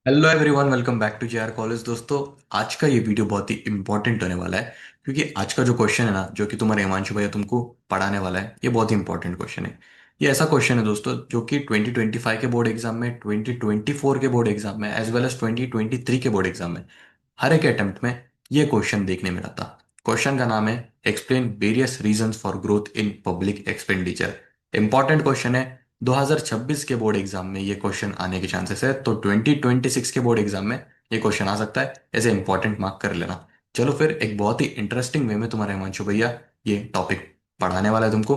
Hello everyone, welcome back to JR college. दोस्तों, आज का ये वीडियो बहुत ही इंपॉर्टेंट होने वाला है क्योंकि आज का जो क्वेश्चन है ना, जो कि तुम्हारे हिमांशु भैया तुमको पढ़ाने वाला है, ये बहुत ही इंपॉर्टेंट क्वेश्चन है। ये ऐसा क्वेश्चन है दोस्तों जो कि 2025 के बोर्ड एग्जाम में, 2024 के बोर्ड एग्जाम में, एज वेल एज 2023 के बोर्ड एग्जाम में, हर एक अटेम्प्ट में ये क्वेश्चन देखने में आता। क्वेश्चन का नाम है explain various reasons for growth in public expenditure. Important question है। 2026 के बोर्ड एग्जाम में ये क्वेश्चन आने के चांसेस है, तो 2026 के बोर्ड एग्जाम में ये क्वेश्चन आ सकता है। ऐसे इंपॉर्टेंट मार्क कर लेना। चलो फिर, एक बहुत ही इंटरेस्टिंग वे में तुम्हारे हिमांशु भैया ये टॉपिक पढ़ाने वाला है तुमको।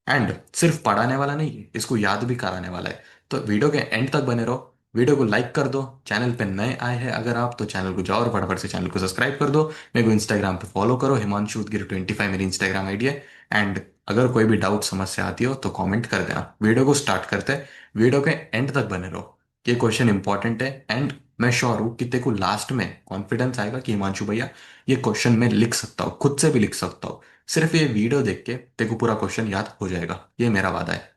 एंड सिर्फ पढ़ाने वाला नहीं है, इसको याद भी कराने वाला है। तो वीडियो के एंड तक बने रहो। वीडियो को लाइक कर दो। चैनल पे नए आए हैं अगर आप, तो चैनल को जाओ और फटाफट से चैनल को सब्सक्राइब कर दो। मेरे को इंस्टाग्राम पे फॉलो करो, हिमांशु उदगिर 25 मेरी इंस्टाग्राम आईडी है। एंड अगर कोई भी डाउट समस्या आती हो तो कमेंट कर देना। वीडियो को स्टार्ट करते हैं। वीडियो के एंड तक बने रहो। ये क्वेश्चन इंपॉर्टेंट है एंड मैं श्योर हूँ कि तेरे को लास्ट में कॉन्फिडेंस आएगा कि हिमांशु भैया ये क्वेश्चन मैं लिख सकता हूँ, खुद से भी लिख सकता हूँ। सिर्फ ये वीडियो देख के तेरे को पूरा क्वेश्चन याद हो जाएगा, ये मेरा वादा है।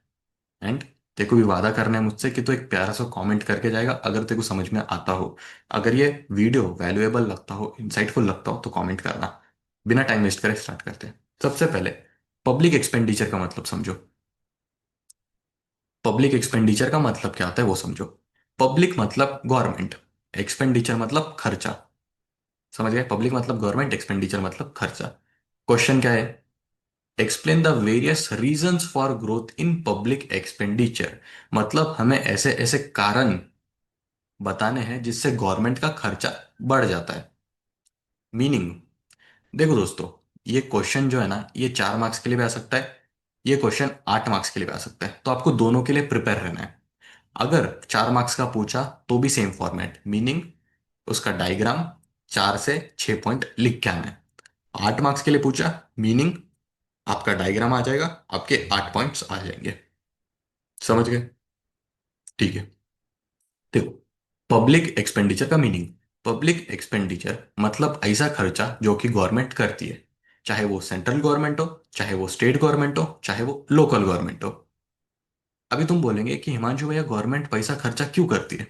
एंड तेरे को भी वादा करना है मुझसे कि तू एक प्यारा सा कमेंट करके जाएगा अगर तेरे को समझ में आता हो। अगर ये वीडियो वैल्यूएबल लगता हो, इंसाइटफुल लगता हो, तो कमेंट करना। बिना टाइम वेस्ट करे स्टार्ट करते हैं। सबसे पहले पब्लिक एक्सपेंडिचर का मतलब समझो। पब्लिक एक्सपेंडिचर का मतलब क्या होता है वो समझो। पब्लिक मतलब गवर्नमेंट, एक्सपेंडिचर मतलब खर्चा। समझ गए? पब्लिक मतलब गवर्नमेंट, एक्सपेंडिचर मतलब खर्चा। क्वेश्चन क्या है? Explain the various reasons for growth in public expenditure. मतलब हमें ऐसे ऐसे कारण बताने हैं जिससे गवर्नमेंट का खर्चा बढ़ जाता है। मीनिंग, देखो दोस्तों, ये क्वेश्चन जो है ना, ये 4 मार्क्स के लिए भी आ सकता है, ये क्वेश्चन 8 मार्क्स के लिए भी आ सकता है, तो आपको दोनों के लिए प्रिपेयर रहना है। अगर 4 मार्क्स का पूछा तो भी सेम फॉर्मेट, मीनिंग उसका डायग्राम 4 से 6 पॉइंट लिख के आना है। 8 मार्क्स के लिए पूछा, मीनिंग आपका डायग्राम आ जाएगा, आपके 8 पॉइंट्स आ जाएंगे। समझ गए? ठीक है। देखो, पब्लिक एक्सपेंडिचर का मीनिंग। पब्लिक एक्सपेंडिचर मतलब ऐसा खर्चा जो कि गवर्नमेंट करती है, चाहे वो सेंट्रल गवर्नमेंट हो, चाहे वो स्टेट गवर्नमेंट हो, चाहे वो लोकल गवर्नमेंट हो। अभी तुम बोलेंगे कि हिमांशु भैया गवर्नमेंट पैसा खर्चा क्यों करती है?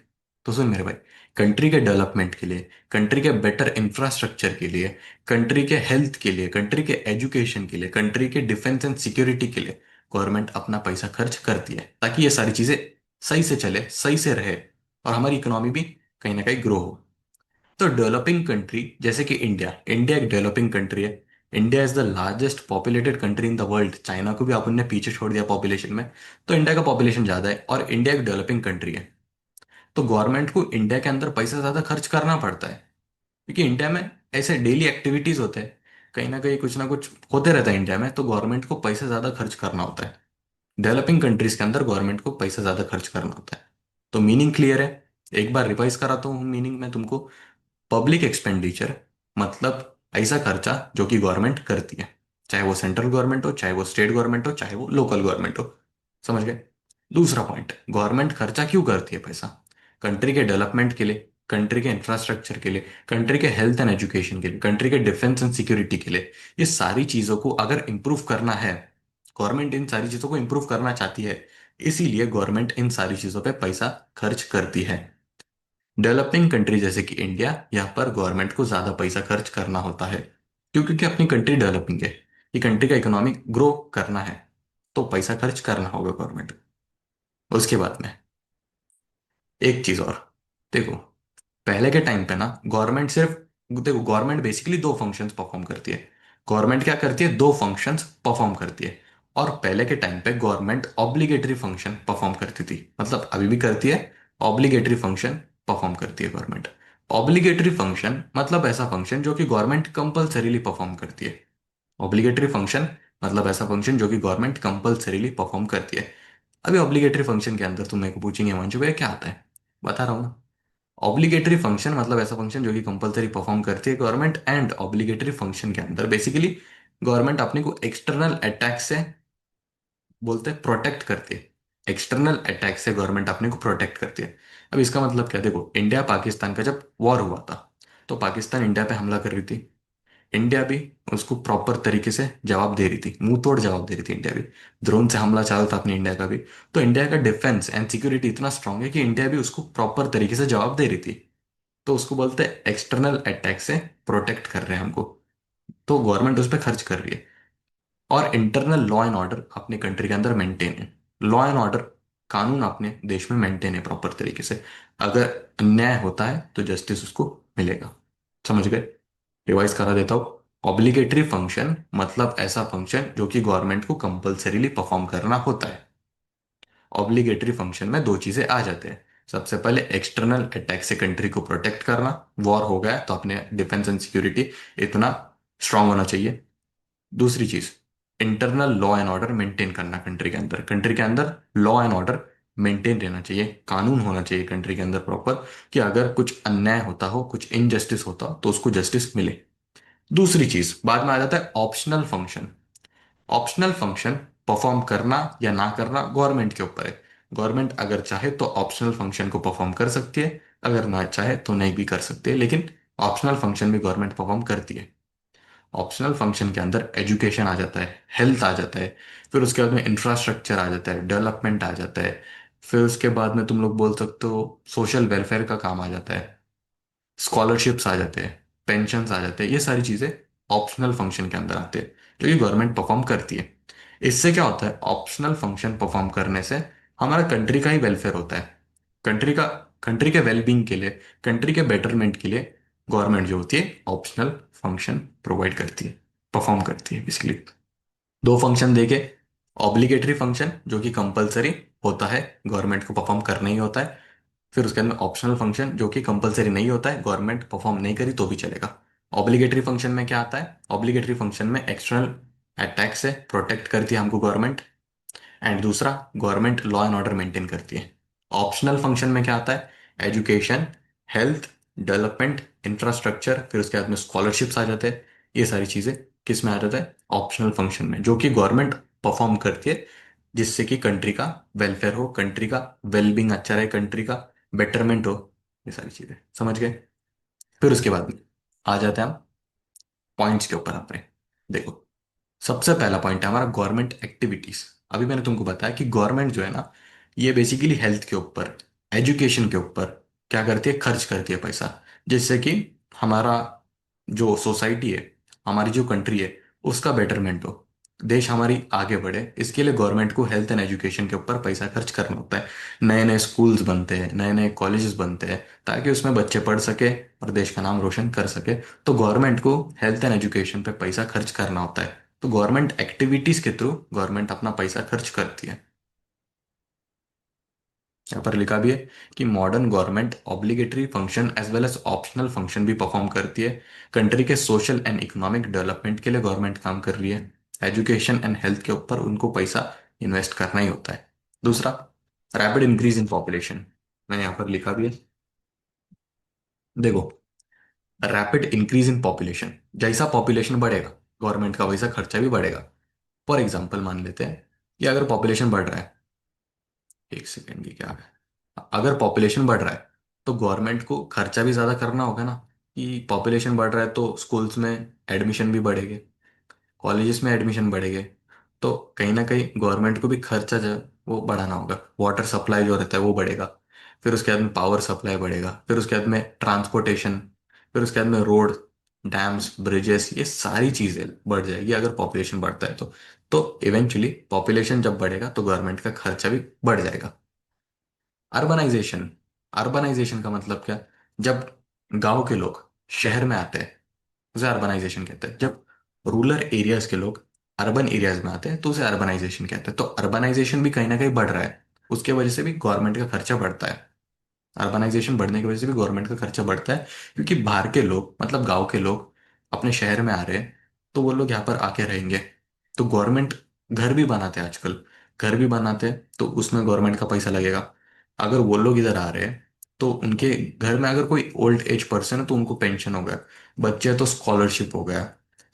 तो सुन मेरे भाई, कंट्री के डेवलपमेंट के लिए, कंट्री के बेटर इंफ्रास्ट्रक्चर के लिए, कंट्री के हेल्थ के लिए, कंट्री के एजुकेशन के लिए, कंट्री के डिफेंस एंड सिक्योरिटी के लिए गवर्नमेंट अपना पैसा खर्च करती है, ताकि ये सारी चीजें सही से चले, सही से रहे, और हमारी इकोनॉमी भी कहीं ना कहीं ग्रो हो। तो डेवलपिंग कंट्री जैसे कि इंडिया, इंडिया एक डेवलपिंग कंट्री है। India is the largest populated country in the world. China को भी अपन ने पीछे छोड़ दिया पॉपुलेशन में। तो इंडिया का पॉपुलेशन ज्यादा है और इंडिया एक डेवलपिंग कंट्री है। तो गवर्नमेंट को इंडिया के अंदर पैसा ज्यादा खर्च करना पड़ता है क्योंकि इंडिया में ऐसे डेली एक्टिविटीज होते हैं, कहीं ना कुछ होते रहता है इंडिया में, तो गवर्नमेंट को पैसा ज्यादा खर्च करना होता है। डेवलपिंग कंट्रीज के अंदर गवर्नमेंट को पैसा ज्यादा खर्च करना होता है। तो मीनिंग क्लियर है? एक बार रिवाइज कराता हूँ मीनिंग में तुमको। पब्लिक एक्सपेंडिचर मतलब ऐसा खर्चा जो कि गवर्नमेंट करती है, चाहे वो सेंट्रल गवर्नमेंट हो, चाहे वो स्टेट गवर्नमेंट हो, चाहे वो लोकल गवर्नमेंट हो। समझ गए? दूसरा पॉइंट, गवर्नमेंट खर्चा क्यों करती है पैसा? कंट्री के डेवलपमेंट के लिए, कंट्री के इंफ्रास्ट्रक्चर के लिए, कंट्री के हेल्थ एंड एजुकेशन के लिए, कंट्री के डिफेंस एंड सिक्योरिटी के लिए। ये सारी चीजों को अगर इंप्रूव करना है, गवर्नमेंट इन सारी चीजों को इंप्रूव करना चाहती है, इसीलिए गवर्नमेंट इन सारी चीजों पे पैसा खर्च करती है। डेवलपिंग कंट्री जैसे कि इंडिया, यहाँ पर गवर्नमेंट को ज्यादा पैसा खर्च करना होता है क्योंकि अपनी कंट्री डेवलपिंग है, ये कंट्री का इकोनॉमी ग्रो करना है, तो पैसा खर्च करना होगा गवर्नमेंट। उसके बाद में एक चीज और, देखो, पहले के टाइम पे ना गवर्नमेंट सिर्फ, देखो गवर्नमेंट बेसिकली दो फंक्शंस परफॉर्म करती है। गवर्नमेंट क्या करती है? दो फंक्शंस परफॉर्म करती है। और पहले के टाइम पे गवर्नमेंट ऑब्लिगेटरी फंक्शन परफॉर्म करती थी, मतलब अभी भी करती है। ऑब्लिगेटरी फंक्शन परफॉर्म करती है गवर्नमेंट। ऑब्लिगेटरी फंक्शन मतलब ऐसा फंक्शन जो कि गवर्नमेंट कंपलसरीली परफॉर्म करती है। ऑब्लिगेटरी फंक्शन मतलब ऐसा फंक्शन जो कि गवर्नमेंट कंपलसरीली परफॉर्म करती है। अभी ऑब्लिगेटरी फंक्शन के अंदर तुम मेरे को पूछेंगे मंजू भैया क्या आता है, बता रहा हूँ ना। ऑब्लिगेटरी फंक्शन मतलब ऐसा फंक्शन जो कि कंपलसरी परफॉर्म करती है गवर्नमेंट। एंड ऑब्लिगेटरी फंक्शन के अंदर बेसिकली गवर्नमेंट अपने को एक्सटर्नल अटैक से, बोलते हैं, प्रोटेक्ट करती है। एक्सटर्नल अटैक से गवर्नमेंट अपने को प्रोटेक्ट करती है। अब इसका मतलब क्या? देखो, इंडिया पाकिस्तान का जब वॉर हुआ था, तो पाकिस्तान इंडिया पे हमला कर रही थी। इंडिया भी उसको प्रॉपर तरीके से जवाब दे रही थी, मुंह तोड़ जवाब दे रही थी इंडिया भी। ड्रोन से हमला चालू था अपनी इंडिया का भी। तो इंडिया का डिफेंस एंड सिक्योरिटी इतना स्ट्रांग है कि इंडिया भी उसको प्रॉपर तरीके से जवाब दे रही थी। तो उसको बोलते हैं एक्सटर्नल अटैक से प्रोटेक्ट कर रहे हैं हमको। तो गवर्नमेंट उस पर खर्च कर रही है। और इंटरनल लॉ एंड ऑर्डर अपने कंट्री के अंदर मेंटेन है। लॉ एंड ऑर्डर, कानून अपने देश में मेंटेन है प्रॉपर तरीके से। अगर अन्याय होता है तो जस्टिस उसको मिलेगा। समझ गए? रिवाइज करा देता हूँ। ऑब्लिगेटरी फंक्शन मतलब ऐसा फंक्शन जो कि गवर्नमेंट को कंपलसरीली परफॉर्म करना होता है। ऑब्लिगेटरी फंक्शन में दो चीजें आ जाते हैं। सबसे पहले एक्सटर्नल अटैक से कंट्री को प्रोटेक्ट करना। वॉर हो गया तो अपने डिफेंस एंड सिक्योरिटी इतना स्ट्रांग होना चाहिए। दूसरी चीज, internal law and order maintain करना कंट्री के अंदर। कंट्री के अंदर लॉ एंड ऑर्डर मेंटेन रहना चाहिए, कानून होना चाहिए कंट्री के अंदर प्रॉपर, कि अगर कुछ अन्याय होता हो, कुछ इनजस्टिस होता हो तो उसको जस्टिस मिले। दूसरी चीज, बाद में आ जाता है optional function. Optional function perform करना या ना करना गवर्नमेंट के ऊपर है। गवर्नमेंट अगर चाहे तो ऑप्शनल फंक्शन को परफॉर्म कर सकती है, अगर ना चाहे तो नहीं भी कर सकती है, लेकिन ऑप्शनल फंक्शन भी गवर्नमेंट परफॉर्म करती है। ऑप्शनल फंक्शन के अंदर एजुकेशन आ जाता है, हेल्थ आ जाता है, फिर उसके बाद में इंफ्रास्ट्रक्चर आ जाता है, डेवलपमेंट आ जाता है, फिर उसके बाद में तुम लोग बोल सकते हो सोशल वेलफेयर का काम आ जाता है, स्कॉलरशिप्स आ जाते हैं, पेंशन्स आ जाते हैं। ये सारी चीजें ऑप्शनल फंक्शन के अंदर आते हैं जो कि गवर्नमेंट परफॉर्म करती है। इससे क्या होता है, ऑप्शनल फंक्शन परफॉर्म करने से हमारा कंट्री का ही वेलफेयर होता है। कंट्री का, कंट्री के वेलबींग के लिए, कंट्री के बेटरमेंट के लिए गवर्नमेंट जो होती है ऑप्शनल फंक्शन प्रोवाइड करती है, परफॉर्म करती है बेसिकली। दो फंक्शन देके, ऑब्लिगेटरी फंक्शन जो कि कंपलसरी होता है, गवर्नमेंट को परफॉर्म करना ही होता है। फिर उसके अंदर ऑप्शनल फंक्शन जो कि कंपलसरी नहीं होता है, गवर्नमेंट परफॉर्म नहीं करी तो भी चलेगा। ऑब्लिगेटरी फंक्शन में क्या आता है, ऑब्लिगेटरी फंक्शन में एक्सटर्नल अटैक से प्रोटेक्ट करती है हमको गवर्नमेंट। एंड दूसरा, government law and order maintain करती है। ऑप्शनल फंक्शन में क्या आता है, एजुकेशन, हेल्थ, डेवलपमेंट, इंफ्रास्ट्रक्चर, फिर उसके बाद में स्कॉलरशिप्स आ जाते हैं। ये सारी चीजें किस में आ जाता है, ऑप्शनल फंक्शन में, जो कि गवर्नमेंट परफॉर्म करती है, जिससे कि कंट्री का वेलफेयर हो, कंट्री का वेलबींग अच्छा रहे, कंट्री का बेटरमेंट हो। ये सारी चीजें समझ गए? फिर उसके बाद में आ जाते हैं हम पॉइंट्स के ऊपर अपने। देखो, सबसे पहला पॉइंट है हमारा गवर्नमेंट एक्टिविटीज। अभी मैंने तुमको बताया कि गवर्नमेंट जो है ना, ये बेसिकली हेल्थ के ऊपर, एजुकेशन के ऊपर क्या करती है, खर्च करती है पैसा, जिससे कि हमारा जो सोसाइटी है, हमारी जो कंट्री है, उसका बेटरमेंट हो, देश हमारी आगे बढ़े। इसके लिए गवर्नमेंट को हेल्थ एंड एजुकेशन के ऊपर पैसा खर्च करना होता है। नए नए स्कूल्स बनते हैं, नए नए कॉलेजेस बनते हैं, ताकि उसमें बच्चे पढ़ सके और देश का नाम रोशन कर सके। तो गवर्नमेंट को हेल्थ एंड एजुकेशन पे पैसा खर्च करना होता है। तो गवर्नमेंट एक्टिविटीज के थ्रू गवर्नमेंट अपना पैसा खर्च करती है। यहाँ पर लिखा भी है कि modern government obligatory function as well as optional function भी परफॉर्म करती है। कंट्री के सोशल एंड इकोनॉमिक डेवलपमेंट के लिए गवर्नमेंट काम कर रही है। एजुकेशन एंड हेल्थ के ऊपर उनको पैसा इन्वेस्ट करना ही होता है। दूसरा, रैपिड इंक्रीज इन पॉपुलेशन। मैंने यहाँ पर लिखा भी है। देखो, रैपिड इंक्रीज इन पॉपुलेशन, जैसा पॉपुलेशन बढ़ेगा गवर्नमेंट का वैसा खर्चा भी बढ़ेगा। फॉर एग्जाम्पल मान लेते हैं कि अगर पॉपुलेशन बढ़ रहा है, एक सेकेंड, ये क्या है, अगर पॉपुलेशन बढ़ रहा है तो गवर्नमेंट को खर्चा भी ज्यादा करना होगा ना। कि पॉपुलेशन बढ़ रहा है तो स्कूल्स में एडमिशन भी बढ़ेंगे, कॉलेजेस में एडमिशन बढ़ेंगे। तो कहीं ना कहीं गवर्नमेंट को भी खर्चा जो है वो बढ़ाना होगा। वाटर सप्लाई जो रहता है वो बढ़ेगा, फिर उसके बाद में पावर सप्लाई बढ़ेगा, फिर उसके बाद में ट्रांसपोर्टेशन, फिर उसके बाद में रोड, डैम्स, ब्रिजेस, ये सारी चीजें बढ़ जाएगी अगर पॉपुलेशन बढ़ता है तो इवेंचुअली पॉपुलेशन जब बढ़ेगा तो गवर्नमेंट का खर्चा भी बढ़ जाएगा। अर्बनाइजेशन, अर्बनाइजेशन का मतलब क्या, जब गांव के लोग शहर में आते हैं उसे अर्बनाइजेशन कहते हैं। जब रूरल एरियाज के लोग अर्बन एरियाज में आते हैं तो उसे अर्बनाइजेशन कहते हैं। तो अर्बनाइजेशन भी कहीं ना कहीं बढ़ रहा है, उसके वजह से भी गवर्नमेंट का खर्चा बढ़ता है। अर्बनाइजेशन बढ़ने की वजह से भी गवर्नमेंट का खर्चा बढ़ता है, क्योंकि बाहर के लोग मतलब गांव के लोग अपने शहर में आ रहे हैं, तो वो लोग यहाँ पर आके रहेंगे। तो गवर्नमेंट घर भी बनाते हैं आजकल, घर भी बनाते हैं तो उसमें गवर्नमेंट का पैसा लगेगा। अगर वो लोग इधर आ रहे हैं तो उनके घर में अगर कोई ओल्ड एज पर्सन है तो उनको पेंशन हो गया, बच्चे हैं तो स्कॉलरशिप हो गया,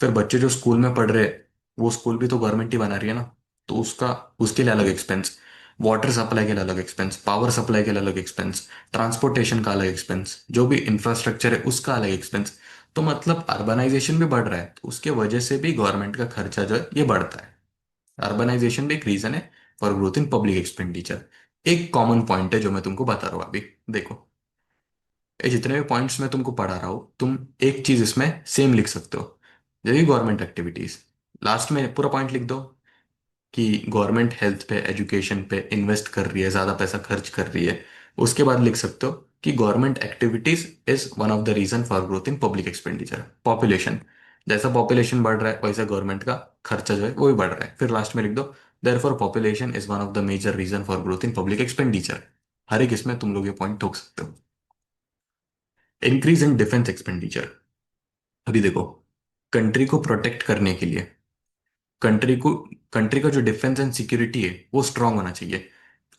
फिर बच्चे जो स्कूल में पढ़ रहे हैं वो स्कूल भी तो गवर्नमेंट ही बना रही है ना, तो उसका, उसके लिए अलग एक्सपेंस, वाटर सप्लाई के लिए अलग एक्सपेंस, पावर सप्लाई के लिए अलग एक्सपेंस, ट्रांसपोर्टेशन का अलग एक्सपेंस, जो भी इंफ्रास्ट्रक्चर है उसका अलग एक्सपेंस। तो मतलब अर्बनाइजेशन भी बढ़ रहा है, तो उसके वजह से भी गवर्नमेंट का खर्चा जो है ये बढ़ता है। अर्बनाइजेशन भी एक रीजन है for growth in public expenditure. एक कॉमन पॉइंट है जो मैं तुमको बता रहा हूँ अभी। देखो, ये जितने भी पॉइंट्स मैं तुमको पढ़ा रहा हूँ, तुम एक चीज इसमें सेम लिख सकते हो। जैसे गवर्नमेंट एक्टिविटीज, लास्ट में पूरा पॉइंट लिख दो कि गवर्नमेंट हेल्थ पे, एजुकेशन पे इन्वेस्ट कर रही है, ज्यादा पैसा खर्च कर रही है। उसके बाद लिख सकते हो कि government activities is one of the reason for growth in public expenditure. Population, जैसा पॉपुलेशन बढ़ रहा है वैसा गवर्नमेंट का खर्चा जो है वो भी बढ़ रहा है। फिर लास्ट में लिख दो, therefore population is one of the major reason for growth in public expenditure. हर एक इसमें तुम लोग ये पॉइंट ठोक सकते हो। Increase in defence expenditure. अभी देखो, कंट्री को प्रोटेक्ट करने के लिए, कंट्री को, कंट्री का जो डिफेंस एंड सिक्योरिटी है वो स्ट्रांग होना चाहिए।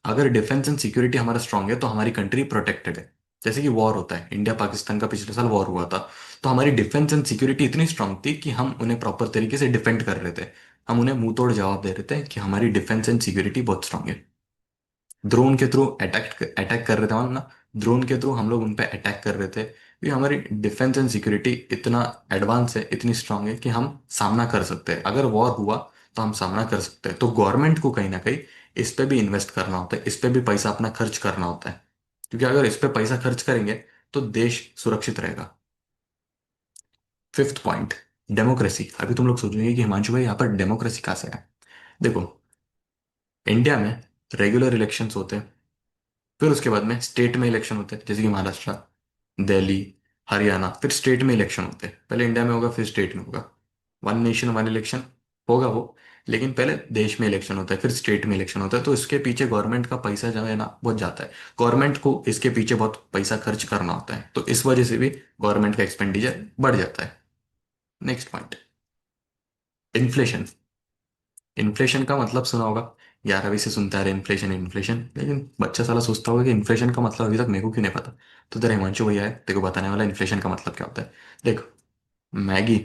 अगर डिफेंस एंड सिक्योरिटी हमारा स्ट्रांग है तो हमारी कंट्री प्रोटेक्टेड है। जैसे कि वॉर होता है, इंडिया पाकिस्तान का पिछले साल वॉर हुआ था, तो हमारी डिफेंस एंड सिक्योरिटी इतनी स्ट्रांग थी कि हम उन्हें प्रॉपर तरीके से डिफेंड कर रहे थे। हम उन्हें मुंह तोड़ जवाब दे रहे थे कि हमारी डिफेंस एंड सिक्योरिटी बहुत स्ट्रांग है। ड्रोन के थ्रू अटैक अटैक कर रहे थे, मानो ना, ड्रोन के थ्रू हम लोग उन पे अटैक कर रहे थे, क्योंकि हमारी डिफेंस एंड सिक्योरिटी इतना एडवांस है, इतनी स्ट्रांग है कि हम सामना कर सकते हैं। अगर वॉर हुआ तो हम सामना कर सकते हैं। तो गवर्नमेंट को कहीं ना कहीं इस पे भी इन्वेस्ट करना होता है, इस पे भी पैसा अपना खर्च करना होता है, क्योंकि अगर इस पे पैसा खर्च करेंगे तो देश सुरक्षित रहेगा। Fifth point, democracy. अभी तुम लोग सोचोगे कि हिमांशु भाई यहाँ पर डेमोक्रेसी कहाँ से है। देखो, इंडिया में रेगुलर इलेक्शंस होते हैं, फिर उसके बाद में स्टेट में इलेक्शन होते हैं, जैसे कि महाराष्ट्र, दिल्ली, हरियाणा। फिर स्टेट में इलेक्शन होते हैं, पहले इंडिया में होगा फिर स्टेट में होगा। वन नेशन वन इलेक्शन होगा वो, लेकिन पहले देश में इलेक्शन होता है फिर स्टेट में इलेक्शन होता है। तो इसके पीछे गवर्नमेंट का पैसा जो है ना बहुत जाता है। गवर्नमेंट को इसके पीछे बहुत पैसा खर्च करना होता है, तो इस वजह से भी गवर्नमेंट का एक्सपेंडिचर बढ़ जाता है। Next point, inflation. इन्फ्लेशन का मतलब सुना होगा, 11वीं से सुनता है इन्फ्लेशन इन्फ्लेशन, लेकिन बच्चा साला सोचता होगा कि इन्फ्लेशन का मतलब अभी तक मेरे को क्यों नहीं पता। तो तेरा हिमांशु भैया है, तेरे को बताने वाला इन्फ्लेशन का मतलब क्या होता है। देख, मैगी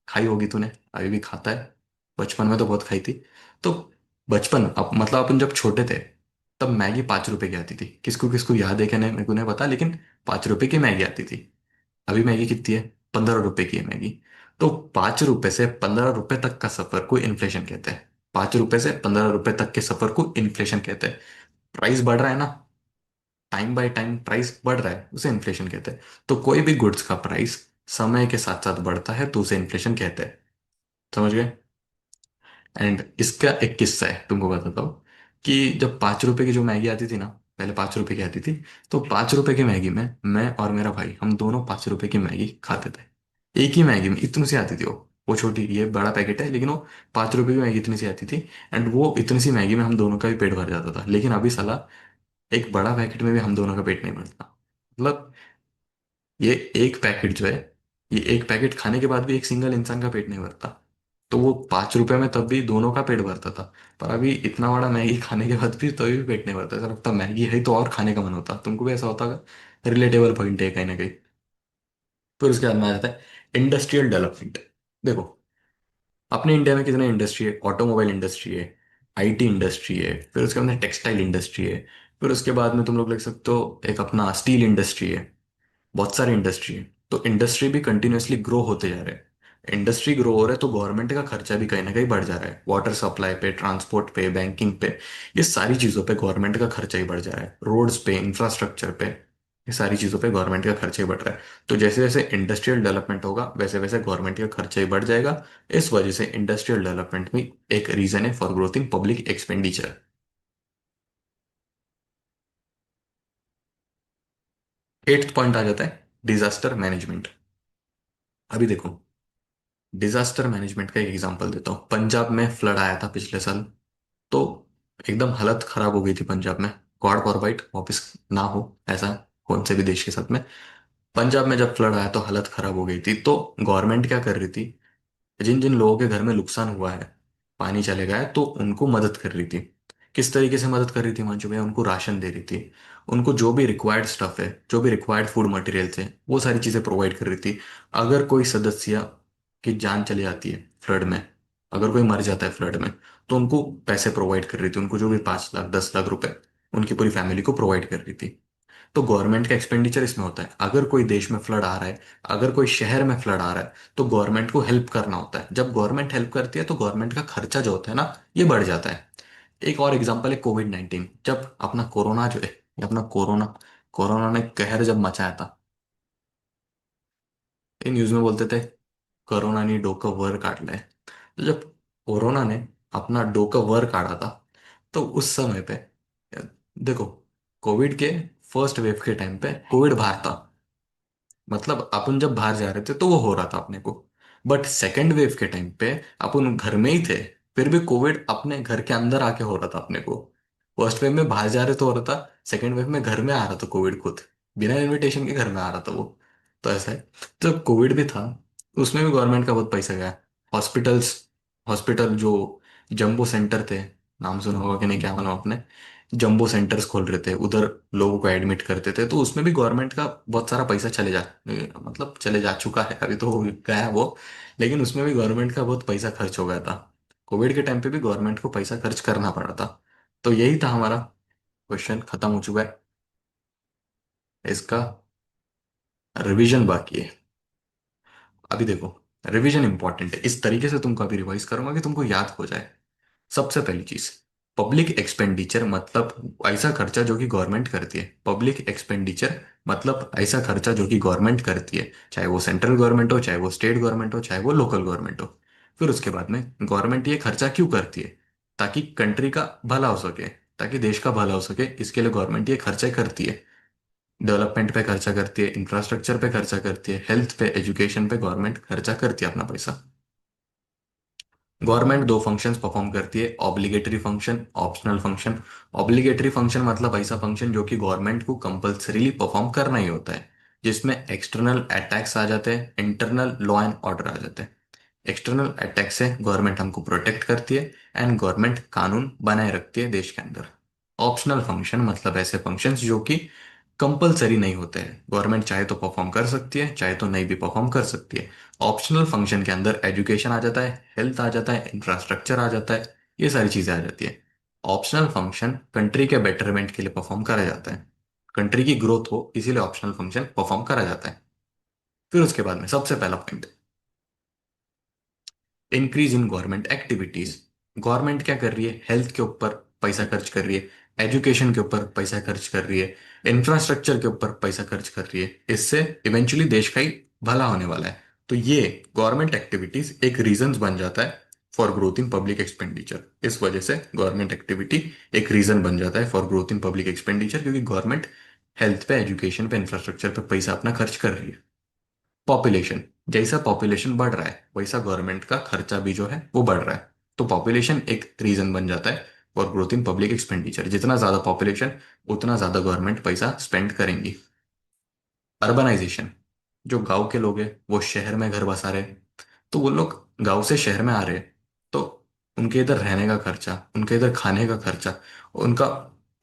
खाई होगी तूने, अभी भी खाता है, बचपन में तो बहुत खाई थी। तो बचपन, अब मतलब अपन जब छोटे थे तब मैगी 5 रुपए की आती थी। किसको किसको याद है क्या नहीं मेरे को नहीं पता, लेकिन 5 रुपए की मैगी आती थी। अभी मैगी कितनी है, 15 रुपए की है मैगी। तो 5 रुपए से 15 रुपए तक का सफर को इन्फ्लेशन कहते हैं। 5 रुपए से 15 रुपए तक के सफर को इन्फ्लेशन कहते हैं। प्राइस बढ़ रहा है ना, टाइम बाय टाइम प्राइस बढ़ रहा है, उसे इन्फ्लेशन कहते हैं। तो कोई भी गुड्स का प्राइस समय के साथ साथ बढ़ता है तो उसे इन्फ्लेशन कहते हैं। समझ गए। एंड इसका एक किस्सा है तुमको बताता हूँ, कि जब 5 रुपए की जो मैगी आती थी ना, पहले 5 रुपए की आती थी, तो 5 रुपए की मैगी में मैं और मेरा भाई हम दोनों 5 रुपए की मैगी खाते थे। एक ही मैगी में इतनी सी आती थी वो छोटी, ये बड़ा पैकेट है लेकिन वो 5 रुपए की मैगी इतनी सी आती थी। एंड वो इतनी सी मैगी में हम दोनों का भी पेट भर जाता था। लेकिन अभी साला एक बड़ा पैकेट में भी हम दोनों का पेट नहीं भरता। मतलब ये एक पैकेट जो है, ये एक पैकेट खाने के बाद भी एक सिंगल इंसान का पेट नहीं भरता। तो वो 5 रुपए में तब भी दोनों का पेट भरता था। पर अभी इतना बड़ा मैगी खाने के बाद भी तभी भी पेट नहीं भरता, ऐसा लगता मैगी है तो और खाने का मन होता। तुमको भी ऐसा होता है? रिलेटेबल पॉइंट है कहीं ना कहीं। फिर उसके बाद में आ जाता है इंडस्ट्रियल डेवलपमेंट। देखो, अपने इंडिया में कितने इंडस्ट्री है, ऑटोमोबाइल इंडस्ट्री है, आईटी इंडस्ट्री है, फिर उसके बाद टेक्सटाइल इंडस्ट्री है, फिर उसके बाद में तुम लोग लिख सकते हो एक अपना स्टील इंडस्ट्री है। बहुत सारी इंडस्ट्री है। तो इंडस्ट्री भी कंटिन्यूअसली ग्रो होते जा रहे हैं। इंडस्ट्री ग्रो हो रहा है तो गवर्नमेंट का खर्चा भी कहीं ना कहीं बढ़ जा रहा है। वाटर सप्लाई पे, ट्रांसपोर्ट पे, बैंकिंग पे, ये सारी चीज़ों पे गवर्नमेंट का खर्चा ही बढ़ जा रहा है। रोड्स पे, इंफ्रास्ट्रक्चर पे, ये सारी चीज़ों पे गवर्नमेंट का खर्चा ही बढ़ रहा है। तो जैसे जैसे इंडस्ट्रियल डेवलपमेंट होगा वैसे वैसे गवर्नमेंट का खर्चा ही बढ़ जाएगा। इस वजह से इंडस्ट्रियल डेवलपमेंट भी एक रीजन है for growth in public expenditure. Eighth point आ जाता है डिजास्टर मैनेजमेंट। अभी देखो, डिजास्टर मैनेजमेंट का एक एग्जांपल देता हूँ। पंजाब में फ्लड आया था पिछले साल, तो एकदम हालत खराब हो गई थी पंजाब में। गॉड फॉरबाइट वापस ना हो ऐसा कौन से भी देश के साथ में। पंजाब में जब फ्लड आया तो हालत खराब हो गई थी। तो गवर्नमेंट क्या कर रही थी, जिन जिन लोगों के घर में नुकसान हुआ है, पानी चले गया है, तो उनको मदद कर रही थी। किस तरीके से मदद कर रही थी मांचू भैया, उनको राशन दे रही थी। उनको जो भी रिक्वायर्ड स्टफ है, जो भी रिक्वायर्ड फूड मटेरियल्स है, वो सारी चीजें प्रोवाइड कर रही थी। अगर कोई सदस्य की जान चली जाती है फ्लड में, अगर कोई मर जाता है फ्लड में, तो उनको पैसे प्रोवाइड कर रही थी। उनको जो भी 5 लाख 10 लाख रुपए उनकी पूरी फैमिली को प्रोवाइड कर रही थी। तो गवर्नमेंट का एक्सपेंडिचर इसमें होता है। अगर कोई देश में फ्लड आ रहा है, अगर कोई शहर में फ्लड आ रहा है, तो गवर्नमेंट को हेल्प करना होता है। जब गवर्नमेंट हेल्प करती है तो गवर्नमेंट का खर्चा जो होता है ना, ये बढ़ जाता है। एक और एग्जांपल है कोविड-19। जब अपना कोरोना जो है, ये अपना कोरोना कोरोना ने कहर जब मचाया था, ये न्यूज में बोलते थे कोरोना ने डोकं वर काढलंय। तो जब कोरोना ने अपना डोकं वर काढ़ा था, तो उस समय पे देखो, कोविड के फर्स्ट वेव के टाइम पे कोविड बाहर था, मतलब अपन जब बाहर जा रहे थे तो वो हो रहा था अपने को। बट सेकेंड वेव के टाइम पे अपन घर में ही थे, फिर भी कोविड अपने घर के अंदर आके हो रहा था अपने को। फर्स्ट वेव में बाहर जा रहे तो हो रहा था, सेकेंड वेव में घर में आ रहा था कोविड खुद, बिना इनविटेशन के घर में आ रहा था वो। तो ऐसा है। तो कोविड भी था, उसमें भी गवर्नमेंट का बहुत पैसा गया। हॉस्पिटल्स हॉस्पिटल जो जंबो सेंटर थे, नाम सुना होगा कि नहीं क्या मालूम आपने, जंबो सेंटर्स खोल रहे थे, उधर लोगों को एडमिट करते थे, तो उसमें भी गवर्नमेंट का बहुत सारा पैसा मतलब चले जा चुका है, अभी तो हो गया है वो। लेकिन उसमें भी गवर्नमेंट का बहुत पैसा खर्च हो गया था। कोविड के टाइम पे भी गवर्नमेंट को पैसा खर्च करना पड़ा था। तो यही था हमारा। क्वेश्चन खत्म हो चुका है। इसका रिवीजन बाकी है। अभी देखो, रिवीजन इंपॉर्टेंट है, इस तरीके से तुमको अभी रिवाइज करूंगा कि तुमको याद हो जाए। सबसे पहली चीज, पब्लिक एक्सपेंडिचर मतलब ऐसा खर्चा जो कि गवर्नमेंट करती है। पब्लिक एक्सपेंडिचर मतलब ऐसा खर्चा जो कि गवर्नमेंट करती है, चाहे वो सेंट्रल गवर्नमेंट हो, चाहे वो स्टेट गवर्नमेंट हो, चाहे वो लोकल गवर्नमेंट हो। फिर उसके बाद में गवर्नमेंट ये खर्चा क्यों करती है? ताकि कंट्री का भला हो सके, ताकि देश का भला हो सके, इसके लिए गवर्नमेंट ये खर्चे करती है। डेवलपमेंट पे खर्चा करती है, इंफ्रास्ट्रक्चर पे खर्चा करती है, हेल्थ पे, एजुकेशन पे गवर्नमेंट खर्चा करती है अपना पैसा। गवर्नमेंट दो फंक्शंस परफॉर्म करती है, obligatory function, optional function. Obligatory function मतलब ऐसा फंक्शन जो कि गवर्नमेंट को कंपल्सरीली परफॉर्म करना ही होता है, जिसमें एक्सटर्नल अटैक्स आ जाते हैं, इंटरनल लॉ एंड ऑर्डर आ जाते हैं। एक्सटर्नल अटैक से गवर्नमेंट हमको प्रोटेक्ट करती है, एंड गवर्नमेंट कानून बनाए रखती है देश के अंदर। ऑप्शनल फंक्शन मतलब ऐसे फंक्शंस जो कि कंपलसरी नहीं होते हैं, गवर्नमेंट चाहे तो परफॉर्म कर सकती है, चाहे तो नहीं भी परफॉर्म कर सकती है। ऑप्शनल फंक्शन के अंदर एजुकेशन आ जाता है, हेल्थ आ जाता है, इंफ्रास्ट्रक्चर आ जाता है, ये सारी चीजें आ जाती है। ऑप्शनल फंक्शन कंट्री के बेटरमेंट के लिए परफॉर्म करा जाता है, कंट्री की ग्रोथ हो इसीलिए ऑप्शनल फंक्शन परफॉर्म करा जाता है। फिर उसके बाद में सबसे पहला point, increase in government activities. Government क्या कर रही है? हेल्थ के ऊपर पैसा खर्च कर रही है, एजुकेशन के ऊपर पैसा खर्च कर रही है, इंफ्रास्ट्रक्चर के ऊपर पैसा खर्च कर रही है। इससे इवेंचुअली देश का ही भला होने वाला है। तो ये गवर्नमेंट एक्टिविटीज एक रीजन बन जाता है for growth in public expenditure. इस वजह से गवर्नमेंट एक्टिविटी एक रीजन बन जाता है for growth in public expenditure, क्योंकि गवर्नमेंट हेल्थ पे, एजुकेशन पे, इंफ्रास्ट्रक्चर पे पैसा अपना खर्च कर रही है। पॉपुलेशन, जैसा पॉपुलेशन बढ़ रहा है वैसा गवर्नमेंट का खर्चा भी जो है वो बढ़ रहा है। तो पॉपुलेशन एक रीजन बन जाता है for growth in public expenditure. जितना ज्यादा पॉपुलेशन, उतना ज्यादा गवर्नमेंट पैसा स्पेंड करेंगी। अर्बनाइजेशन, जो गांव के लोग हैं वो शहर में घर बसा रहे हैं, तो वो लोग गांव से शहर में आ रहे हैं, तो उनके इधर रहने का खर्चा, उनके इधर खाने का खर्चा, उनका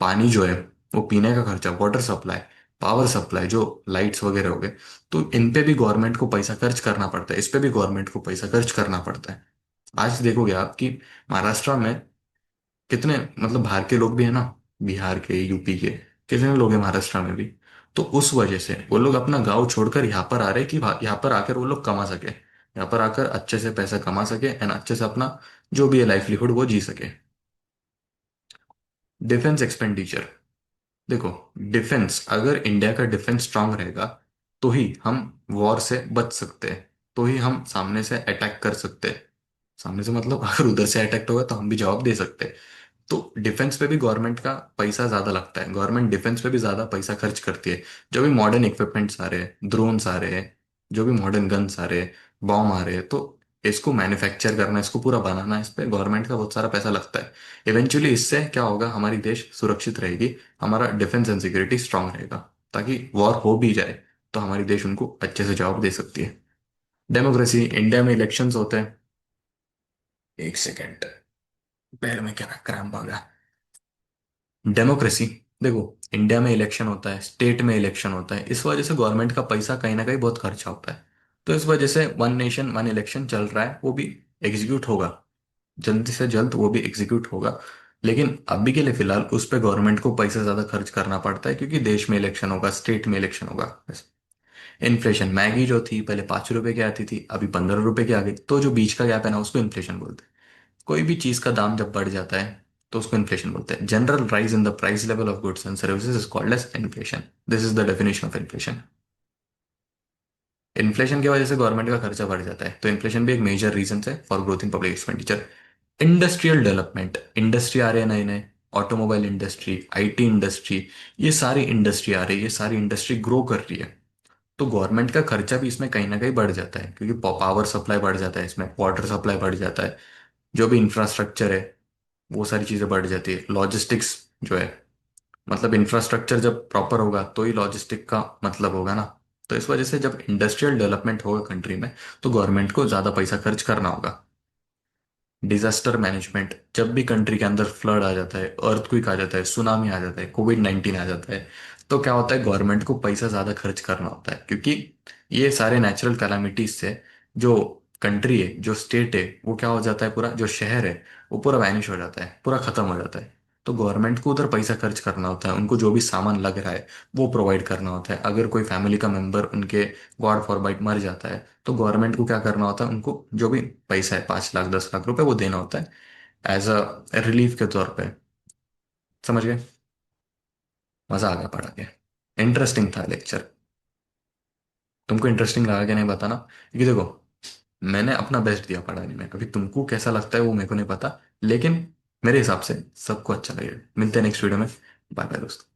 पानी जो है वो पीने का खर्चा, वाटर सप्लाई, पावर सप्लाई, जो लाइट्स वगैरह हो गए, तो इन पे भी गवर्नमेंट को पैसा खर्च करना पड़ता है, इस पे भी गवर्नमेंट को पैसा खर्च करना पड़ता है। आज देखोगे आप कि महाराष्ट्र में कितने, मतलब बाहर के लोग भी है ना, बिहार के, यूपी के, कितने लोग हैं महाराष्ट्र में भी। तो उस वजह से वो लोग अपना गांव छोड़कर यहाँ पर आ रहे हैं कि यहाँ पर आकर वो लोग कमा सके, यहाँ पर आकर अच्छे से पैसा कमा सके, एंड अच्छे से अपना जो भी है लाइवलीहुड वो जी सके। डिफेंस एक्सपेंडिचर, देखो, डिफेंस, अगर इंडिया का डिफेंस स्ट्रांग रहेगा तो ही हम वॉर से बच सकते हैं, तो ही हम सामने से अटैक कर सकते हैं। सामने से मतलब अगर उधर से अटैक होगा तो हम भी जवाब दे सकते हैं। तो डिफेंस पे भी गवर्नमेंट का पैसा ज्यादा लगता है, गवर्नमेंट डिफेंस पे भी ज्यादा पैसा खर्च करती है। जो भी मॉडर्न इक्विपमेंट्स आ रहे हैं, ड्रोन्स आ रहे हैं, जो भी मॉडर्न गन्स आ रहे हैं, बॉम्ब आ रहे हैं, तो इसको मैन्युफैक्चर करना, इसको पूरा बनाना, इस पे गवर्नमेंट का बहुत सारा पैसा लगता है। इवेंचुअली इससे क्या होगा, हमारी देश सुरक्षित रहेगी, हमारा डिफेंस एंड सिक्योरिटी स्ट्रांग रहेगा, ताकि वॉर हो भी जाए तो हमारी देश उनको अच्छे से जवाब दे सकती है। डेमोक्रेसी, इंडिया में इलेक्शंस होते हैं। एक सेकेंड, पैर में क्या क्रैम्प आ गया। डेमोक्रेसी, देखो, इंडिया में इलेक्शन होता है, स्टेट में इलेक्शन होता है, इस वजह से गवर्नमेंट का पैसा कहीं ना कहीं बहुत खर्चा होता है। तो इस वजह से वन नेशन वन इलेक्शन चल रहा है, वो भी एग्जीक्यूट होगा, जल्दी से जल्द वो भी एग्जीक्यूट होगा। लेकिन अभी के लिए फिलहाल उस पे गवर्नमेंट को पैसा ज्यादा खर्च करना पड़ता है, क्योंकि देश में इलेक्शन होगा, स्टेट में इलेक्शन होगा। इन्फ्लेशन, मैगी जो थी पहले 5 रुपए की आती थी, अभी 15 रुपए की आ गई, तो जो बीच का गैप है ना, उसको इन्फ्लेशन बोलते हैं। कोई भी चीज का दाम जब बढ़ जाता है तो उसको इन्फ्लेशन बोलते हैं। General rise in the price level of goods and services is called as inflation. This is the definition of inflation. Inflation की वजह से गवर्नमेंट का खर्चा बढ़ जाता है, तो इन्फ्लेशन भी एक मेजर रीजन है for growth in public expenditure. Industrial development, industry आ रहे हैं नए नए, ऑटोमोबाइल इंडस्ट्री, आईटी इंडस्ट्री, ये सारी इंडस्ट्री आ रही है, ये सारी इंडस्ट्री ग्रो कर रही है। तो गवर्नमेंट का खर्चा भी इसमें कहीं ना कहीं बढ़ जाता है, क्योंकि पावर सप्लाई बढ़ जाता है, इसमें वाटर सप्लाई बढ़ जाता है, जो भी इंफ्रास्ट्रक्चर है वो सारी चीज़ें बढ़ जाती है। लॉजिस्टिक्स जो है, मतलब इंफ्रास्ट्रक्चर जब प्रॉपर होगा तो ही लॉजिस्टिक का मतलब होगा ना। तो इस वजह से जब इंडस्ट्रियल डेवलपमेंट होगा कंट्री में, तो गवर्नमेंट को ज़्यादा पैसा खर्च करना होगा। डिजास्टर मैनेजमेंट, जब भी कंट्री के अंदर फ्लड आ जाता है, अर्थक्वेक आ जाता है, सुनामी आ जाता है, कोविड 19 आ जाता है, तो क्या होता है, गवर्नमेंट को पैसा ज्यादा खर्च करना होता है, क्योंकि ये सारे नेचुरल कैलामिटीज से जो कंट्री है, जो स्टेट है, वो क्या हो जाता है, पूरा जो शहर है वो पूरा वैनिश हो जाता है, पूरा खत्म हो जाता है। तो गवर्नमेंट को उधर पैसा खर्च करना होता है, उनको जो भी सामान लग रहा है वो प्रोवाइड करना होता है। अगर कोई फैमिली का मेंबर उनके गॉड फॉरबाइट मर जाता है, तो गवर्नमेंट को क्या करना होता है, उनको जो भी पैसा है, 5 लाख 10 लाख रुपए, वो देना होता है एज अ रिलीफ के तौर पे। समझ गए? मजा आ गया पढ़ा के। इंटरेस्टिंग था लेक्चर। तुमको इंटरेस्टिंग लगा कि नहीं बताना, क्योंकि देखो मैंने अपना बेस्ट दिया पढ़ाने में। अभी तुमको कैसा लगता है वो मेरे को नहीं पता, लेकिन मेरे हिसाब से सबको अच्छा लगेगा। मिलते हैं नेक्स्ट वीडियो में। बाय बाय दोस्तों।